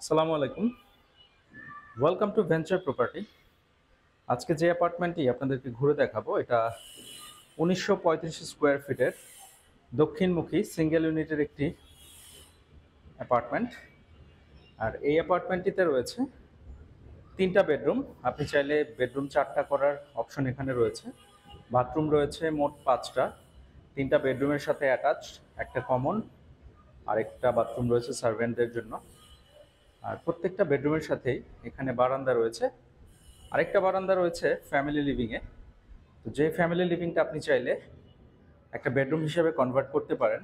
আসসালামু আলাইকুম। Welcome to venture property. আজকে যে অ্যাপার্টমেন্টটি আপনাদেরকে ঘুরে দেখাবো এটা 1935 স্কোয়ার ফিটের দক্ষিণমুখী সিঙ্গেল ইউনিটের একটি অ্যাপার্টমেন্ট। আর এই অ্যাপার্টমেন্টটিতে রয়েছে তিনটা বেডরুম। আপনি চাইলে বেডরুম চারটা করার অপশন এখানে রয়েছে। বাথরুম রয়েছে মোট পাঁচটা, তিনটা বেডরুমের সাথে অ্যাটাচ, একটা কমন, আর একটা বাথরুম রয়েছে সার্ভেন্টদের জন্য। আর প্রত্যেকটা বেডরুমের সাথেই এখানে বারান্দা রয়েছে। আরেকটা বারান্দা রয়েছে ফ্যামিলি লিভিংয়ে। তো যে ফ্যামিলি লিভিংটা আপনি চাইলে একটা বেডরুম হিসেবে কনভার্ট করতে পারেন।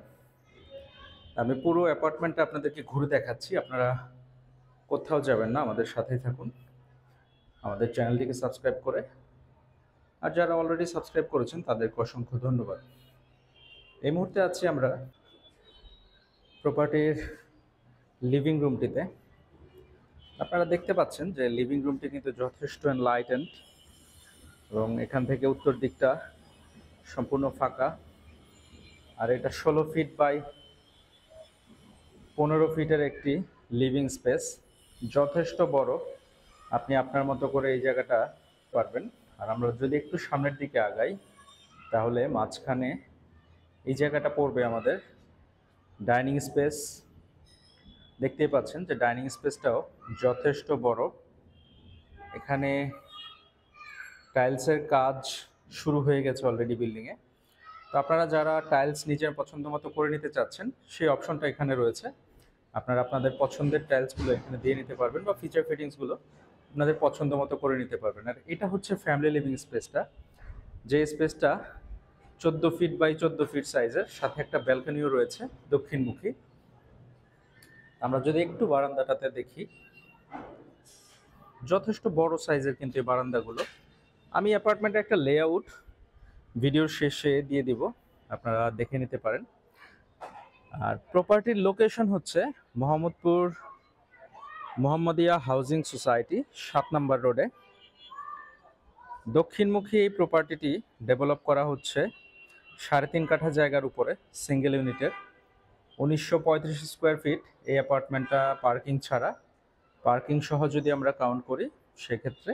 আমি পুরো অ্যাপার্টমেন্টটা আপনাদেরকে ঘুরে দেখাচ্ছি, আপনারা কোথাও যাবেন না, আমাদের সাথেই থাকুন আমাদের চ্যানেলটিকে সাবস্ক্রাইব করে। আর যারা অলরেডি সাবস্ক্রাইব করেছেন তাদেরকে অসংখ্য ধন্যবাদ। এই মুহূর্তে আছি আমরা প্রপার্টির লিভিং রুমটিতে। আপনারা দেখতে পাচ্ছেন যে লিভিং রুমটি কিন্তু যথেষ্ট এনলাইটেন্ড এবং এখান থেকে উত্তর দিকটা সম্পূর্ণ ফাঁকা। আর এটা 16 ফিট বাই 15 ফিটের একটি লিভিং স্পেস, যথেষ্ট বড়। আপনি আপনার মতো করে এই জায়গাটা পারবেন। আর আমরা যদি একটু সামনের দিকে আগাই তাহলে মাঝখানে এই জায়গাটা পড়বে আমাদের ডাইনিং স্পেস। দেখতেই পাচ্ছেন যে ডাইনিং স্পেসটাও যথেষ্ট বড়। এখানে টাইলসের কাজ শুরু হয়ে গেছে অলরেডি বিল্ডিংয়ে। তো আপনারা যারা টাইলস নিজের পছন্দ মতো করে নিতে চাচ্ছেন সেই অপশনটা এখানে রয়েছে। আপনারা আপনাদের পছন্দের টাইলসগুলো এখানে দিয়ে নিতে পারবেন বা ফিচার ফিটিংসগুলো আপনাদের পছন্দ মতো করে নিতে পারবেন। আর এটা হচ্ছে ফ্যামিলি লিভিং স্পেসটা, যে স্পেসটা 14 ফিট বাই 14 ফিট সাইজের, সাথে একটা ব্যালকনিও রয়েছে দক্ষিণমুখী। আমরা যদি একটু বারান্দাটাতে দেখি, যথেষ্ট বড় সাইজের কিন্তু এই বারান্দাগুলো। আমি অ্যাপার্টমেন্টের একটা লেআউট ভিডিওর শেষে দিয়ে দিব, আপনারা দেখে নিতে পারেন। আর প্রপার্টির লোকেশন হচ্ছে মোহাম্মদপুর মোহাম্মদিয়া হাউজিং সোসাইটি 7 নম্বর রোডে। দক্ষিণমুখী এই প্রপার্টিটি ডেভেলপ করা হচ্ছে 3.5 কাঠা জায়গার উপরে সিঙ্গেল ইউনিটের। 1935 স্কোয়ার ফিট এই অ্যাপার্টমেন্টটা পার্কিং ছাড়া। পার্কিং সহ যদি আমরা কাউন্ট করি সেক্ষেত্রে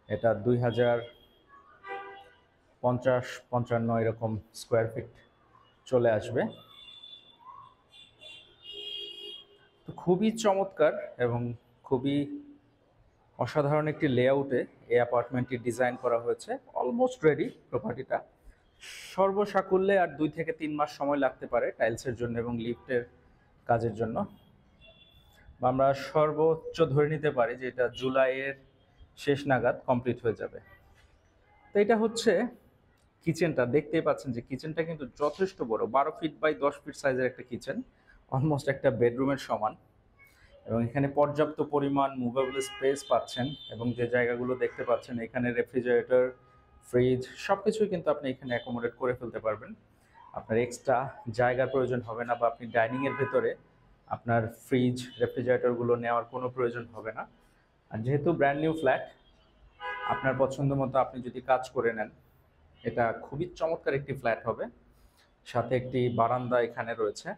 এটা 2050-55 এরকম স্কোয়ার ফিট চলে আসবে। তো খুবই চমৎকার এবং খুবই অসাধারণ একটি লেআউটে এই অ্যাপার্টমেন্টটি ডিজাইন করা হয়েছে। Almost ready প্রপার্টিটা। সর্বসাকুল্যে আর 2 থেকে 3 মাস সময় লাগতে পারে টাইলসের জন্য এবং লিফটের কাজের জন্য। আমরা সর্বোচ্চ ধরে নিতে পারি যে এটা জুলাইয়ের শেষ নাগাদ কমপ্লিট হয়ে যাবে। তো এটা হচ্ছে কিচেনটা। দেখতেই পাচ্ছেন যে কিচেনটা কিন্তু যথেষ্ট বড়, 12 ফিট বাই 10 ফিট সাইজের একটা কিচেন, অলমোস্ট একটা বেডরুমের সমান। এবং এখানে পর্যাপ্ত পরিমাণ মুভেবল স্পেস পাচ্ছেন এবং যে জায়গাগুলো দেখতে পাচ্ছেন এখানে রেফ্রিজারেটর, ফ্রিজ সব কিছুই কিন্তু আপনি এখানে অ্যাকোমোডেট করে ফেলতে পারবেন। আপনার এক্সট্রা জায়গার প্রয়োজন হবে না বা আপনি ডাইনিংয়ের ভেতরে আপনার ফ্রিজ রেফ্রিজারেটরগুলো নেওয়ার কোনো প্রয়োজন হবে না। আর যেহেতু ব্র্যান্ড নিউ ফ্ল্যাট, আপনার পছন্দ মতো আপনি যদি কাজ করে নেন এটা খুবই চমৎকার একটি ফ্ল্যাট হবে। সাথে একটি বারান্দা এখানে রয়েছে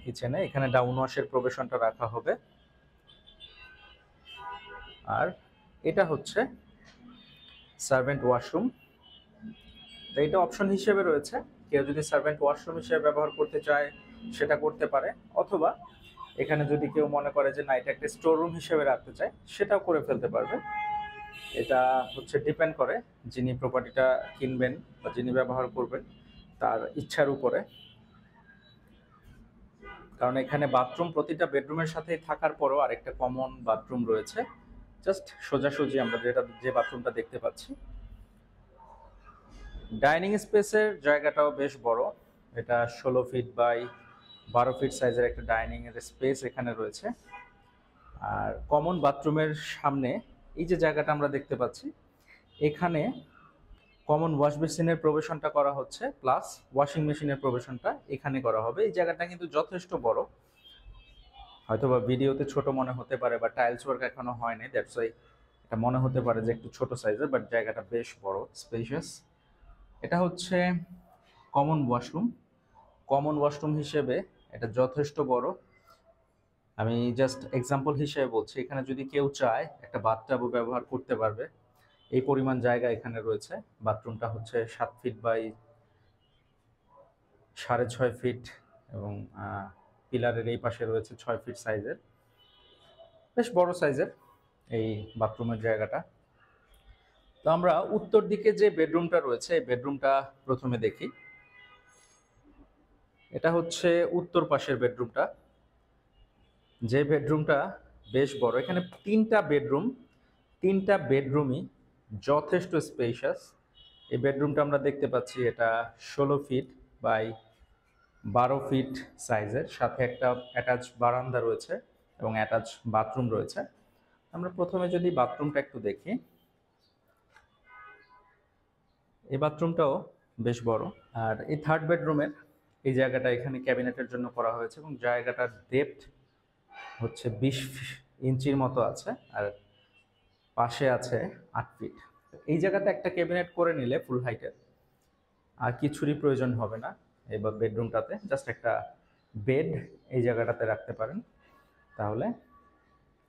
কিচেনে। এখানে ডাউন ওয়াশের প্রবেশনটা রাখা হবে। আর এটা হচ্ছে সার্ভেন্ট ওয়াশরুম। তো এটা অপশন হিসেবে রয়েছে, কেউ যদি সার্ভেন্ট ওয়াশরুম হিসেবে ব্যবহার করতে চায় সেটা করতে পারে, অথবা এখানে যদি কেউ মনে করে যে না এটা একটা স্টোর রুম হিসেবে রাখতে চায় সেটাও করে ফেলতে পারবে। এটা হচ্ছে ডিপেন্ড করে যিনি প্রপার্টিটা কিনবেন বা যিনি ব্যবহার করবেন তার ইচ্ছার উপরে। কারণ এখানে বাথরুম প্রতিটা বেডরুমের সাথেই থাকার পরও আরেকটা কমন বাথরুম রয়েছে, জাস্ট সোজাসুজি আমরা যে বাথরুমটা দেখতে পাচ্ছি। ডাইনিং স্পেসের জায়গাটাও বেশ বড়, এটা 16 ফিট বাই 12 ফিট সাইজের একটা ডাইনিং এর স্পেস এখানে রয়েছে। আর কমন বাথরুমের সামনে এই যে জায়গাটা আমরা দেখতে পাচ্ছি, এখানে কমন ওয়াশ বেসিনের প্রবেশনটা করা হচ্ছে, প্লাস ওয়াশিং মেশিনের প্রবেশনটা এখানে করা হবে। এই জায়গাটা কিন্তু যথেষ্ট বড়, হয়তোবা ভিডিওতে ছোট মনে হতে পারে বা টাইলস ওয়ার্ক এখনো হয়নি, দ্যাটস ওয়াই এটা মনে হতে পারে যে একটু ছোট সাইজের, বাট জায়গাটা বেশ বড়, স্পেশিয়াস। এটা হচ্ছে কমন ওয়াশরুম। কমন ওয়াশরুম হিসেবে এটা যথেষ্ট বড়। আমি জাস্ট এক্সাম্পল হিসেবে বলছি, এখানে যদি কেউ চায় একটা বাথটাবও ব্যবহার করতে পারবে, এই পরিমাণ জায়গা এখানে রয়েছে। বাথরুমটা হচ্ছে 7 ফিট বাই 6.5 ফিট এবং পিলারের এই পাশে রয়েছে 6 ফিট সাইজের, বেশ বড় সাইজের এই বাথরুমের জায়গাটা। তো আমরা উত্তর দিকে যে বেডরুমটা রয়েছে এই বেডরুমটা প্রথমে দেখি। এটা হচ্ছে উত্তর পাশের বেডরুমটা, যে বেডরুমটা বেশ বড়। এখানে তিনটা বেডরুমই যথেষ্ট স্পেশাস। এই বেডরুমটা আমরা দেখতে পাচ্ছি এটা 16 ফিট বাই 12 ফিট সাইজের, সাথে একটা অ্যাটাচ বারান্দা রয়েছে এবং অ্যাটাচ বাথরুম রয়েছে। আমরা প্রথমে যদি বাথরুমটা একটু দেখি, এই বাথরুমটাও বেশ বড়। আর এই থার্ড বেডরুমের এই জায়গাটা এখানে ক্যাবিনেটের জন্য করা হয়েছে এবং জায়গাটার ডেপথ হচ্ছে 20 ইঞ্চির মতো আছে, আর পাশে আছে 8 ফিট। এই জায়গাতে একটা ক্যাবিনেট করে নিলে ফুল হাইটের আর কিছুরই প্রয়োজন হবে না। এবার বেডরুমটাতে জাস্ট একটা বেড এই জায়গাটাতে রাখতে পারেন, তাহলে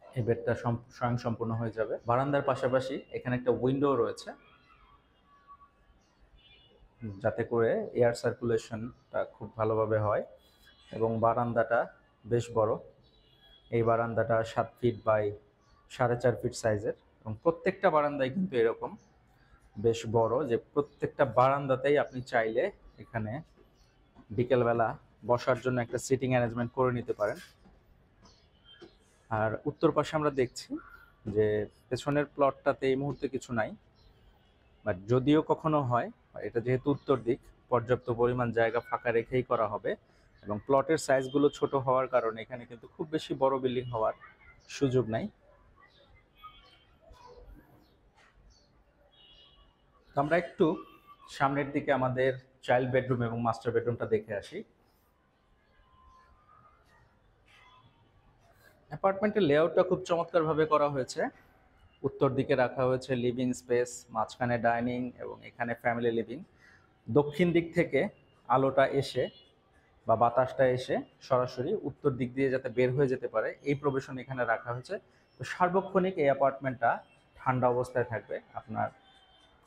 এই বেডটা স্বয়ংসম্পূর্ণ হয়ে যাবে। বারান্দার পাশাপাশি এখানে একটা উইন্ডো রয়েছে, যাতে করে এয়ার সার্কুলেশনটা খুব ভালোভাবে হয়। এবং বারান্দাটা বেশ বড়। এই বারান্দাটা 7 ফিট বাই 4.5 ফিট সাইজের এবং প্রত্যেকটা বারান্দায় কিন্তু এরকম বেশ বড়, যে প্রত্যেকটা বারান্দাতেই আপনি চাইলে এখানে বিকেলবেলা বসার জন্য একটা সিটিং অ্যারেঞ্জমেন্ট করে নিতে পারেন। আর উত্তর পাশে আমরা দেখছি যে পেছনের প্লটটাতে এই মুহূর্তে কিছু নাই, বাট যদিও কখনো হয়, এটা যেহেতু উত্তর দিক পর্যাপ্ত পরিমাণ জায়গা ফাঁকা রেখেই করা হবে এবং প্লটের সাইজগুলো ছোট হওয়ার কারণে এখানে কিন্তু খুব বেশি বড় বিল্ডিং হওয়ার সুযোগ নাই। আমরা একটু সামনের দিকে আমাদের চাইল্ড বেডরুম এবং মাস্টার বেডরুমটা দেখে আসি। অ্যাপার্টমেন্টের লেআউটটা খুব চমৎকারভাবে করা হয়েছে। উত্তর দিকে রাখা হয়েছে লিভিং স্পেস, মাঝখানে ডাইনিং এবং এখানে ফ্যামিলি লিভিং। দক্ষিণ দিক থেকে আলোটা এসে বা বাতাসটা এসে সরাসরি উত্তর দিক দিয়ে যাতে বের হয়ে যেতে পারে, এই প্রবেশন এখানে রাখা হয়েছে। তো সার্বক্ষণিক এই অ্যাপার্টমেন্টটা ঠান্ডা অবস্থায় থাকবে, আপনার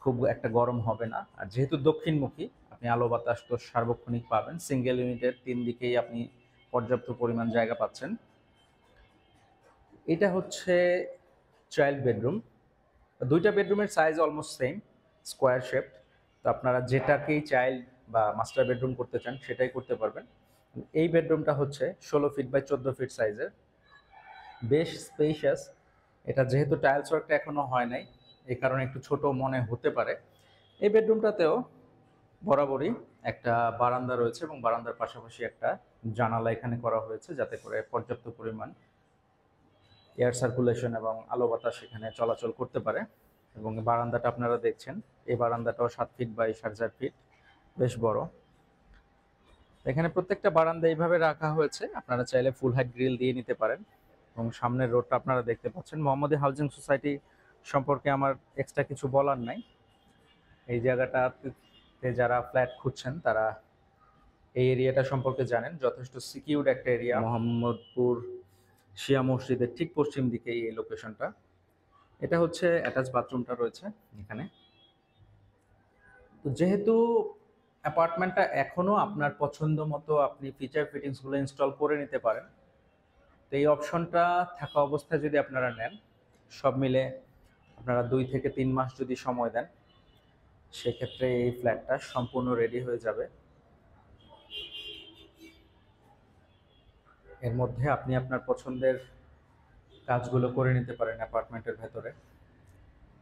খুব একটা গরম হবে না। আর যেহেতু দক্ষিণমুখী, আপনি আলো বাতাস তো সার্বক্ষণিক পাবেন। সিঙ্গেল ইউনিটের 3 দিকেই আপনি পর্যাপ্ত পরিমাণ জায়গা পাচ্ছেন। এটা হচ্ছে চাইল্ড বেডরুম। দুইটা বেডরুমের size almost same, square shaped. তো আপনারা যেটাকেই চাইল্ড বা মাস্টার বেডরুম করতে চান সেটাই করতে পারবেন। এই বেডরুমটা হচ্ছে 16 ফিট বাই 14 ফিট সাইজের, বেশ স্পেশাস। এটা যেহেতু টাইলস ওয়ার্কটা এখনো হয় নাই, এই কারণে একটু ছোট মনে হতে পারে। এই বেডরুমটাতেও বরাবরই একটা বারান্দা রয়েছে এবং বারান্দার পাশাপাশি একটা জানালা এখানে করা হয়েছে, যাতে করে পর্যাপ্ত পরিমাণ এয়ার সার্কুলেশন এবং আলো বাতাস এখানে চলাচল করতে পারে। এবং বারান্দাটা আপনারা দেখছেন, এই বারান্দাটাও 7 ফিট বাই 4.5 ফিট, বেশ বড়। এখানে প্রত্যেকটা বারান্দা এইভাবে রাখা হয়েছে, আপনারা চাইলে ফুল হাইট গ্রিল দিয়ে নিতে পারেন। এবং সামনের রোডটা আপনারা দেখতে পাচ্ছেন। মোহাম্মদী হাউজিং সোসাইটি সম্পর্কে আমার এক্সট্রা কিছু বলার নাই। এই জায়গাটাতে যারা ফ্ল্যাট খুঁজছেন তারা এই এরিয়াটা সম্পর্কে জানেন, যথেষ্ট সিকিউরড একটা এরিয়া। মোহাম্মদপুর শিয়া মসজিদের ঠিক পশ্চিম দিকে এই লোকেশনটা। এটা হচ্ছে অ্যাটাচ বাথরুমটা রয়েছে এখানে। তো যেহেতু অ্যাপার্টমেন্টটা এখনো আপনার পছন্দ মতো আপনি ফিচার ফিটিংসগুলো ইনস্টল করে নিতে পারেন, তো এই অপশনটা থাকা অবস্থায় যদি আপনারা নেন, সব মিলে আপনারা 2 থেকে 3 মাস যদি সময় দেন, সেক্ষেত্রে এই ফ্ল্যাটটা সম্পূর্ণ রেডি হয়ে যাবে। এর মধ্যে আপনি আপনার পছন্দের কাজগুলো করে নিতে পারেন অ্যাপার্টমেন্টের ভেতরে।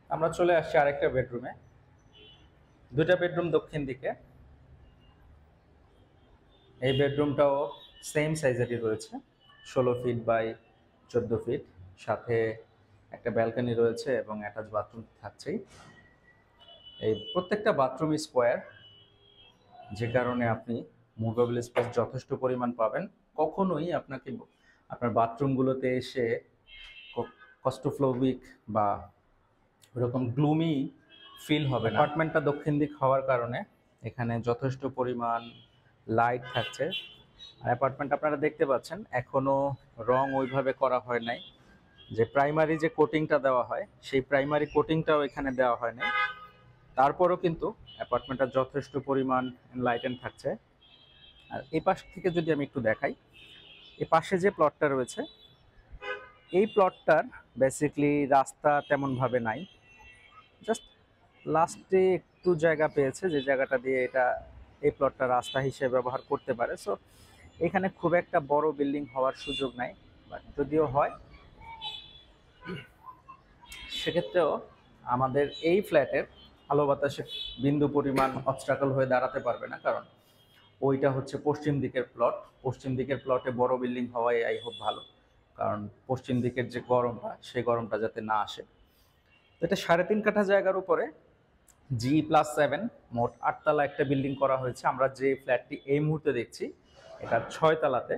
আমরা চলে আসছি আরেকটা বেডরুমে। দুটা বেডরুম দক্ষিণ দিকে। এই বেডরুমটাও সেম সাইজেরই রয়েছে, 16 ফিট বাই 14 ফিট, সাথে একটা ব্যালকনি রয়েছে এবং অ্যাটাচ বাথরুম থাকছেই। এই প্রত্যেকটা বাথরুম স্কোয়ার, যে কারণে আপনি মুভেবল স্পেস যথেষ্ট পরিমাণ পাবেন। কখনোই আপনাকে আপনার বাথরুমগুলোতে এসে কস্টোফ্লোবিক বা ওরকম গ্লুমি ফিল হবে না। অ্যাপার্টমেন্টটা দক্ষিণ দিক হওয়ার কারণে এখানে যথেষ্ট পরিমাণ লাইট থাকছে, আর অ্যাপার্টমেন্ট আপনারা দেখতে পাচ্ছেন এখনো রং ওইভাবে করা হয় নাই, যে প্রাইমারি যে কোটিংটা দেওয়া হয় সেই প্রাইমারি কোটিংটাও এখানে দেওয়া হয় নাই। তারপরও কিন্তু অ্যাপার্টমেন্টটা যথেষ্ট পরিমাণ লাইটেন থাকছে। আর এই পাশ থেকে যদি আমি একটু দেখাই, এই পাশে যে প্লটটা রয়েছে এই প্লটটার বেসিকলি রাস্তা তেমনভাবে নাই, জাস্ট লাস্টে একটু জায়গা পেয়েছে যে জায়গাটা দিয়ে এটা এই প্লটটা রাস্তা হিসেবে ব্যবহার করতে পারে। সো এখানে খুব একটা বড় বিল্ডিং হওয়ার সুযোগ নাই, বাট যদিও হয় সেক্ষেত্রেও আমাদের এই ফ্ল্যাটের আলো বাতাসে বিন্দু পরিমাণ অবস্ট্রাকল হয়ে দাঁড়াতে পারবে না, কারণ ওইটা হচ্ছে পশ্চিম দিকের প্লট। পশ্চিম দিকের প্লটে বড় বিল্ডিং হওয়াই আই হোপ ভালো, কারণ পশ্চিম দিকের যে গরমটা সেই গরমটা যাতে না আসে। তো এটা 3.5 কাঠা জায়গার উপরে G+7 মোট 8 তলা একটা বিল্ডিং করা হয়েছে। আমরা যে ফ্ল্যাটটি এই মুহূর্তে দেখছি এটা 6 তলাতে।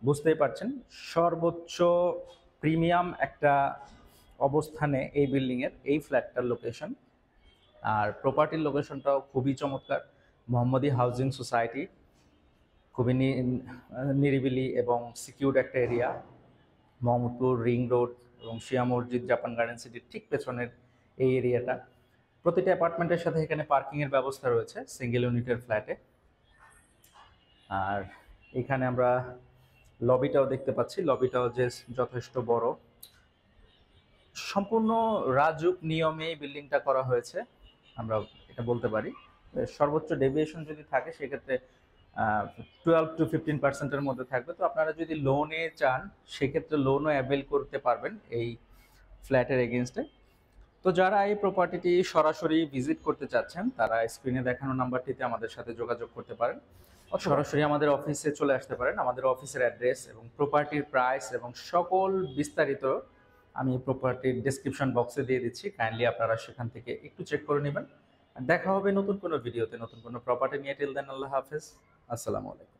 বুঝতেই পারছেন সর্বোচ্চ প্রিমিয়াম একটা অবস্থানে এই বিল্ডিংয়ের এই ফ্ল্যাটটার লোকেশন। আর প্রপার্টির লোকেশনটাও খুবই চমৎকার। মোহাম্মদী হাউজিং সোসাইটি, খুবই নিরিবিলি এবং সিকিউর একটা এরিয়া। মোহাম্মদপুর রিং রোড এবং শিয়া মসজিদ, জাপান গার্ডেন সিটির ঠিক পেছনের এই এরিয়াটা। প্রতিটা অ্যাপার্টমেন্টের সাথে এখানে পার্কিংয়ের ব্যবস্থা রয়েছে সিঙ্গেল ইউনিটের ফ্ল্যাটে। আর এখানে আমরা লবিটাও দেখতে পাচ্ছি, লবিটাও যে যথেষ্ট বড়। সম্পূর্ণ রাজুক নিয়মে বিল্ডিংটা করা হয়েছে, আমরা এটা বলতে পারি। সর্বোচ্চ ডেভিয়েশন যদি থাকে সেক্ষেত্রে 12-15% মধ্যে থাকবে। তো আপনারা যদি লোনে চান সেক্ষেত্রে লোনও অ্যাভেল করতে পারবেন এই ফ্ল্যাটের এগেনস্টে। তো যারা এই প্রপার্টিটি সরাসরি ভিজিট করতে চাচ্ছেন তারা স্ক্রিনে দেখানো নাম্বারটিতে আমাদের সাথে যোগাযোগ করতে পারেন, সরাসরি আমাদের অফিসে চলে আসতে পারেন। আমাদের অফিসের অ্যাড্রেস এবং প্রপার্টির প্রাইস এবং সকল বিস্তারিত আমি প্রপার্টির ডেসক্রিপশন বক্সে দিয়ে দিচ্ছি, কাইন্ডলি আপনারা সেখান থেকে একটু চেক করে নেবেন। দেখা হবে নতুন কোনো ভিডিওতে, নতুন কোনো প্রপার্টি নিয়ে। টিল দেন, আল্লাহ হাফেজ, আসসালামু আলাইকুম।